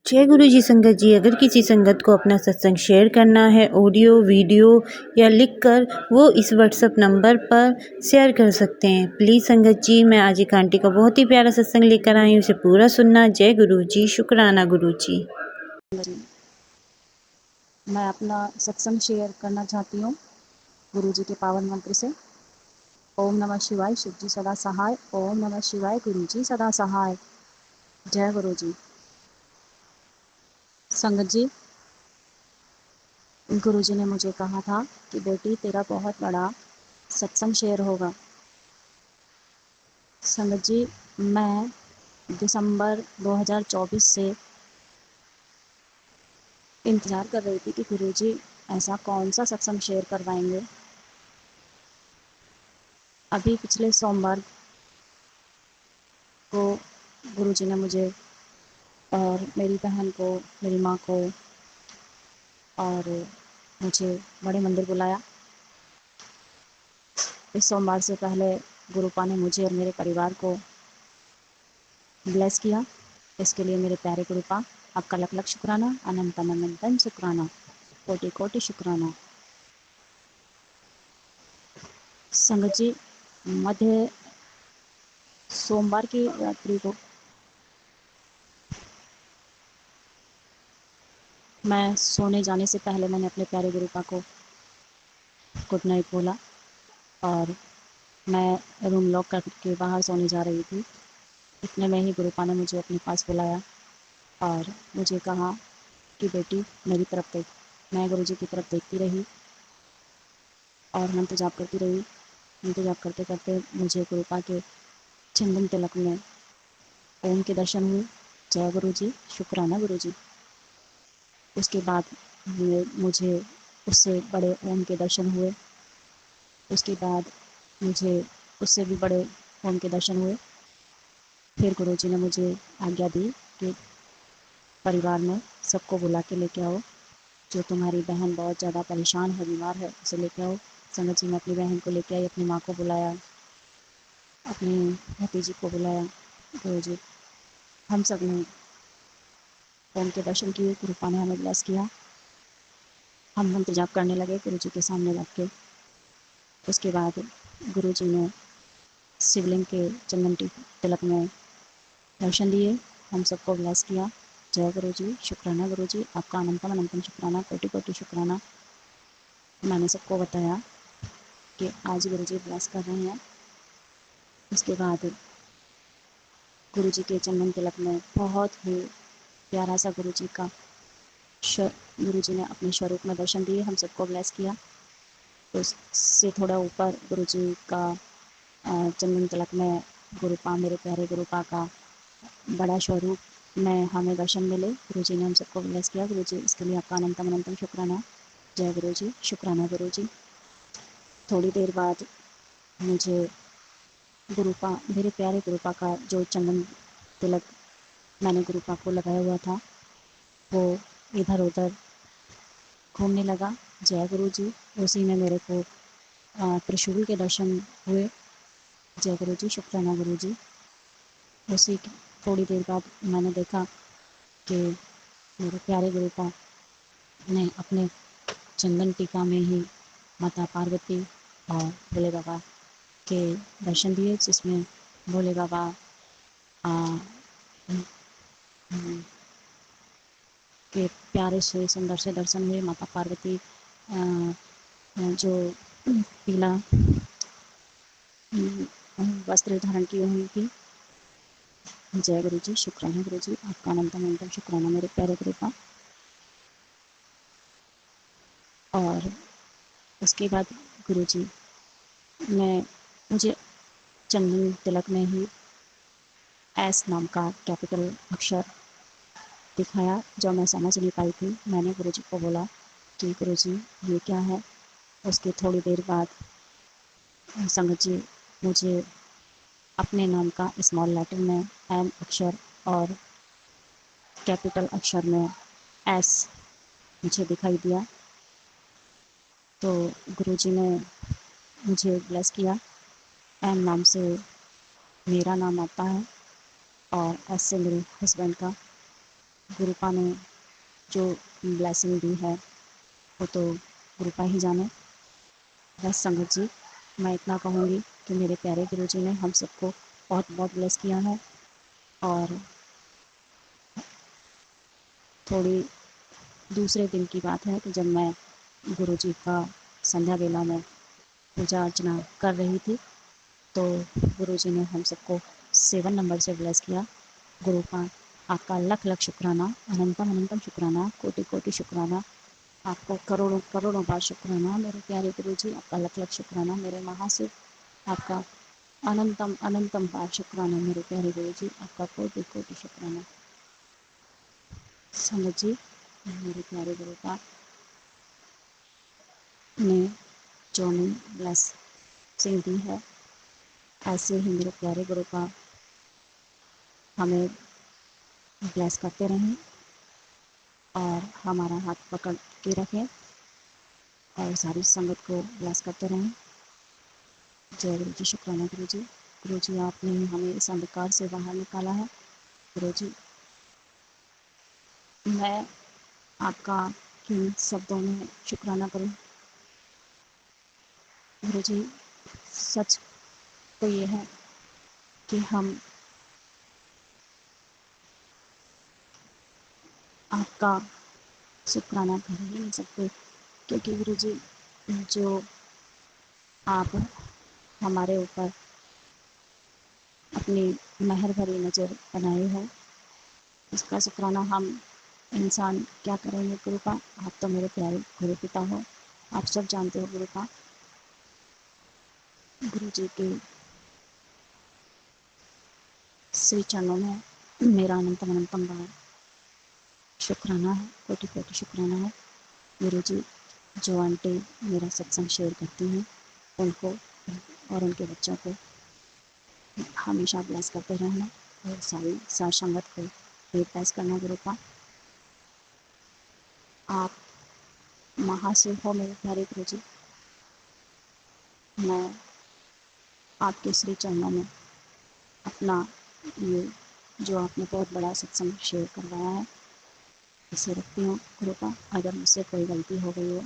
जय गुरु जी संगत जी। अगर किसी संगत को अपना सत्संग शेयर करना है, ऑडियो वीडियो या लिखकर, वो इस व्हाट्सएप नंबर पर शेयर कर सकते हैं। प्लीज़ संगत जी, मैं आज एक आंटी का बहुत ही प्यारा सत्संग लेकर आई हूँ, उसे पूरा सुनना। जय गुरु जी, शुक्राना गुरु जी। मैं अपना सत्संग शेयर करना चाहती हूँ गुरु जी के पावन मंत्र से। ओम नमः शिवाय, शिव जी सदा सहाय। ओम नमः शिवाय, गुरु जी सदा सहाय। जय गुरु जी। संगत जी, गुरु जी ने मुझे कहा था कि बेटी तेरा बहुत बड़ा सत्संग शेयर होगा। संगत जी, मैं दिसंबर 2024 से इंतज़ार कर रही थी कि गुरु जी ऐसा कौन सा सत्संग शेयर करवाएंगे। अभी पिछले सोमवार को गुरु जी ने मुझे और मेरी बहन को, मेरी माँ को और मुझे बड़े मंदिर बुलाया। इस सोमवार से पहले गुरुपा ने मुझे और मेरे परिवार को ब्लेस किया। इसके लिए मेरे प्यारे गुरुपा, आपका लख लख शुक्राना, अनंतन अनंतन शुक्राना, कोटि कोटि शुक्राना। संगत जी, मध्य सोमवार की रात्रि को मैं सोने जाने से पहले मैंने अपने प्यारे गुरुपा को गुड नाइट बोला और मैं रूम लॉक करके बाहर सोने जा रही थी। इतने में ही गुरुपा ने मुझे अपने पास बुलाया और मुझे कहा कि बेटी मेरी तरफ देख। मैं गुरुजी की तरफ देखती रही और मंत्र जाप करती रही। मंत्र जाप करते करते मुझे गुरुपा के चंदन तिलक में ओम के दर्शन हुए। जय गुरु जी, शुक्राना गुरु जी। उसके बाद मुझे उससे बड़े ओम के दर्शन हुए। उसके बाद मुझे उससे भी बड़े ओम के दर्शन हुए। फिर गुरु जी ने मुझे आज्ञा दी कि परिवार में सबको बुला के लेके आओ। जो तुम्हारी बहन बहुत ज़्यादा परेशान है, बीमार है, उसे लेके आओ। संगत जी ने अपनी बहन को लेके आई, अपनी माँ को बुलाया, अपनी भतीजी को बुलाया। गुरु जी, हम सब ने ओम के दर्शन किए। गुरुपा ने हमें ब्लेस किया। हम मंत्र जाप करने लगे गुरु जी के सामने बैठ के। उसके बाद गुरु जी ने शिवलिंग के चंदन तिलक में दर्शन दिए, हम सबको ब्लेस किया। जय गुरु जी, शुक्राना गुरु जी, आपका अनंतम अनंतम शुक्राना, कोटि कोटि शुक्राना। मैंने सबको बताया कि आज गुरु जी ब्लेस कर रहे हैं। उसके बाद गुरु जी के चंदन तिलक में बहुत ही प्यारा सा गुरु जी का गुरु जी ने अपने स्वरूप में दर्शन दिए, हम सबको ब्लेस किया। उससे थोड़ा ऊपर गुरु जी का चंदन तिलक में गुरुपा, मेरे प्यारे गुरुपा का बड़ा स्वरूप में हमें दर्शन मिले। गुरु जी ने हम सबको ब्लेस किया। गुरु जी, इसके लिए आपका अनंतम अनंतम शुक्राना। जय गुरु जी, शुक्राना गुरु जी। थोड़ी देर बाद मुझे गुरुपा, मेरे प्यारे गुरुपा का जो चंदन तिलक मैंने गुरुपा को लगाया हुआ था, वो इधर उधर घूमने लगा। जय गुरु जी। उसी में मेरे को त्रिशूल के दर्शन हुए। जय गुरु जी, शुक्राना गुरु जी। उसी थोड़ी देर बाद मैंने देखा कि मेरे प्यारे गुरुपा ने अपने चंदन टीका में ही माता पार्वती और भोले बाबा के दर्शन दिए, जिसमें भोले बाबा के प्यारे से सुंदर से दर्शन हुए। माता पार्वती जो पीला वस्त्र धारण किए हुई थी। जय गुरु जी, शुक्राना गुरु जी, आपका अनंतम अनंतम शुक्राना मेरे प्यारे गुरुपा। और उसके बाद गुरु जी ने मुझे चंदन तिलक में ही एस नाम का कैपिटल अक्षर दिखाया, जो मैं समझ नहीं पाई थी। मैंने गुरु जी को बोला कि गुरु जी ये क्या है। उसके थोड़ी देर बाद संगत जी मुझे अपने नाम का स्मॉल लेटर में एम अक्षर और कैपिटल अक्षर में एस मुझे दिखाई दिया। तो गुरुजी ने मुझे ब्लेस किया। एम नाम से मेरा नाम आता है और एस से मेरे हस्बैंड का। गुरुपा ने जो ब्लेसिंग दी है वो तो गुरुपा ही जाने। बस संगत जी, मैं इतना कहूँगी कि मेरे प्यारे गुरुजी ने हम सबको बहुत बहुत ब्लेस किया है। और थोड़ी दूसरे दिन की बात है कि जब मैं गुरुजी का संध्या वेला में पूजा अर्चना कर रही थी तो गुरुजी ने हम सबको 7 नंबर से ब्लेस किया। गुरुपा आपका लख लख शुक्राना, अनंतम अनंतम शुक्राना, कोटि कोटि शुक्राना, आपको करोड़ों करोड़ों बार शुक्राना मेरे प्यारे गुरुजी, आपका लख लख शुक्राना मेरे महाशिव, आपका अनंतम अनंतम बार शुक्राना मेरे प्यारे गुरुजी, आपका कोटि कोटि शुक्राना। संगत जी, मेरे प्यारे गुरुपा ने जो हमें ब्लेसिंग दी है, ऐसे ही मेरे प्यारे गुरुपा हमें ब्लेस करते रहें और हमारा हाथ पकड़ के रखें और सारी संगत को ब्लेस करते रहें। जय गुरु जी, शुक्राना गुरु जी। गुरु जी, आपने हमें इस अंधकार से बाहर निकाला है। गुरु जी, मैं आपका किन शब्दों में शुक्राना करूं। गुरु जी, सच तो ये है कि हम आपका शुक्राना कर ही नहीं सकते, क्योंकि गुरु जी जो आप हमारे ऊपर अपनी मेहर भरी नज़र बनाए हो, उसका शुक्राना हम इंसान क्या करेंगे। गुरुपा, आप तो मेरे प्यारे गुरु पिता हो, आप सब जानते हो गुरुपा। गुरु जी के श्री चरणों में मेरा अनंतम अनंतम बार शुक्राना है, कोटि कोटि शुक्राना है। गुरु जी, जो आंटी मेरा सत्संग शेयर करती हैं उनको और उनके बच्चों को हमेशा ब्लेस करते रहना और सारी सार संगत को भी ब्लेस करना। गुरुपा, आप महाशिव हो मेरे प्यारे गुरु जी। मैं आपके श्री चरणों में अपना ये जो आपने बहुत बड़ा सत्संग शेयर करवाया है इसे रखती हूँ। गुरुपा, अगर मुझसे कोई गलती हो गई हो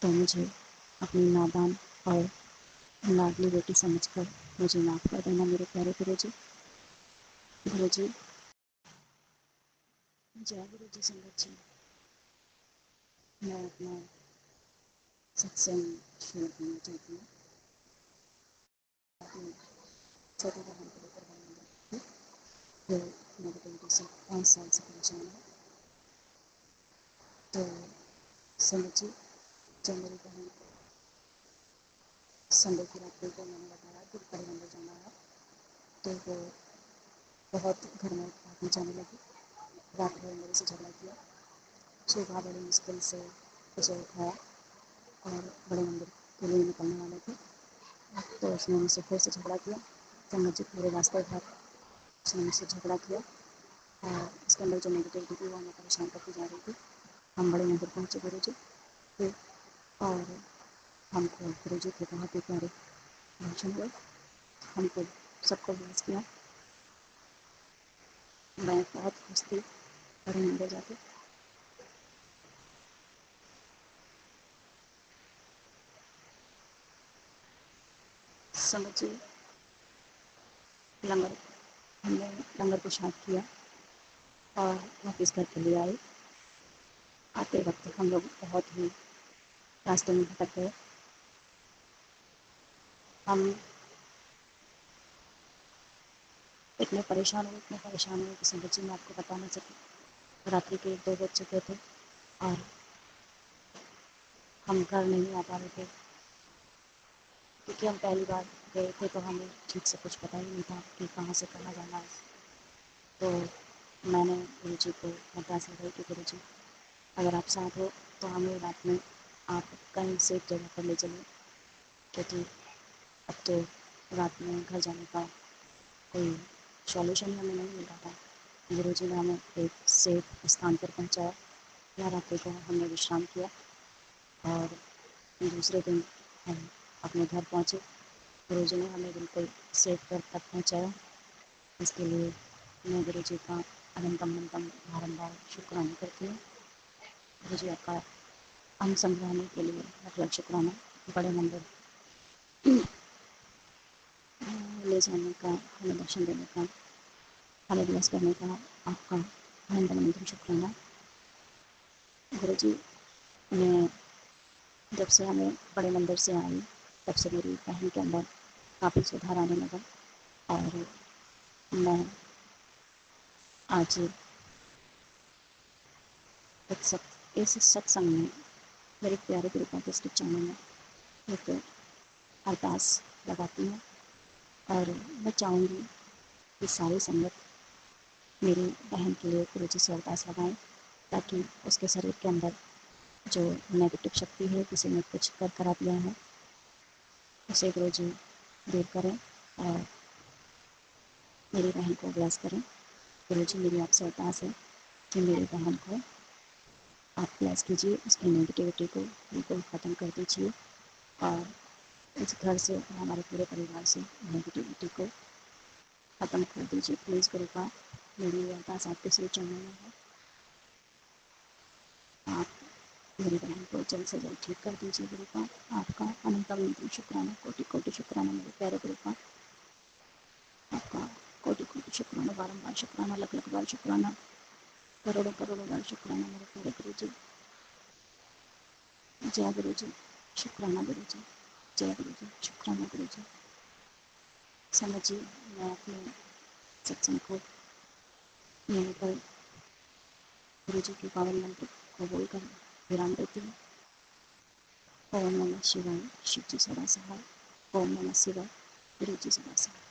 तो मुझे अपनी नादान और लाडली बेटी समझकर मुझे माफ़ कर देना मेरे प्यारे गुरु जी। गुरु जी, जय गुरु जी। संगत जी, मैं अपना सत्संग शुरू करना चाहती हूँ। अपनी छोटी बहन को लेकर बनी जो मेरे बेटे से 5 साल से परेशान है। तो संगत जी, जब मेरी बहन को संडे की रात को मैंने बताया कि परिमंडल जाना है तो वो बहुत घर में भागने जाने लगी। रात भर मेरे से झगड़ा किया। सुबह बड़ी मुश्किल से उसे उठाया और बड़े मंदिर के लिए निकलने वाले थे तो उसने मुझसे फिर से झगड़ा किया। संगत जी, पूरे रास्ते भर उसने मुझसे झगड़ा किया और उसके अंदर जो नेगेटिविटी थी वो हमें परेशान करती जा रही थी। हम बड़े मंदिर पहुँचे गुरु जी फिर, और हमको गुरु जी के बहुत ही प्यारे भाषण हुए। हमको सबको ब्लेस किया। मैं बहुत खुश थी बड़े मंदिर जाके। संगत जी, लंगर हमने लंगर प्रसाद किया और वापस घर के लिए आए। आते वक्त हम लोग बहुत ही रास्ते में भटक गए। हम इतने परेशान हुए कि संगत जी मैं आपको बता नहीं सकती। रात्रि के 2 बज चुके थे और हम घर नहीं आ पा रहे थे क्योंकि हम पहली बार गए थे तो हमें ठीक से कुछ पता ही नहीं था कि कहाँ से कहाँ जाना है। तो मैंने गुरु जी को अरदास लगाई कि गुरु जी, अगर आप साथ हो तो हमें रात में आप कहीं सेफ जगह पर ले चलिए, क्योंकि अब तो रात में घर जाने का कोई सॉल्यूशन ही हमें नहीं मिल रहा था। गुरु जी ने हमें एक सेफ स्थान पर पहुंचाया। यहाँ रात्रि को हमने विश्राम किया और दूसरे दिन हम अपने घर पहुँचे। गुरु जी ने हमें बिल्कुल सेफ घर तक पहुँचाया। इसके लिए मैं गुरु जी का अनंतम अनंतम बारंबार शुक्राना करती हूँ। गुरु जी आपका अंग संग्रहने के लिए मतलब शुक्राना, बड़े मंदिर ले जाने का, हमें दर्शन देने का, हमें ब्लेस करने का आपका अनंतम अनंतम शुक्राना। गुरु जी, मैं जब से हमें बड़े मंदिर से आई तब से मेरी बहन के अंदर काफ़ी सुधार आने लगा और मैं आज इस सत्संग में मेरे प्यारे गुरु का डिस्ट्रिक्ट चैनल में एक अरदास लगाती हूँ और मैं चाहूँगी कि सारी संगत मेरी बहन के लिए गुरु जी से अरदास लगाएं ताकि उसके शरीर के अंदर जो नेगेटिव शक्ति है, किसी ने कुछ कर करा दिया है, उसे गुरु जी दूर करें और मेरी बहन को ब्लेस करें। गुरु जी, मेरी आपसे अरदास है कि मेरी बहन को आप ब्लेस कीजिए, उसकी नेगेटिविटी को बिल्कुल ख़त्म कर दीजिए और इस घर से और हमारे पूरे परिवार से नेगेटिविटी को ख़त्म कर दीजिए प्लीज़ गुरु का। मेरी ये अरदास आपके से चरणों में है। आप मेरी बहन को जल्द से जल्द ठीक कर दीजिए गुरु का। आपका अनंतम अनंतम शुक्राना, कोटि कोटि शुक्राना मेरे प्यारे गुरु का। आपका कोटि कोटि शुक्राना, बारंबार शुक्राना, लख लख बार शुक्राना, करोड़ों करोड़ों बार शुक्राना मेरे प्यारे गुरु जी। जय गुरु जी, शुक्राना गुरु जी, जय गुरु जी, शुक्राना गुरु जी। समझिए, मैं अपने सत्संग को यहीं पर गुरु जी के पावन मंत्र को बोलकर विराम देती हूँ। ओम नमः शिवाय, शिव जी सदा सहाय। ओम नमः शिवाय, गुरु जी सदा सहाय।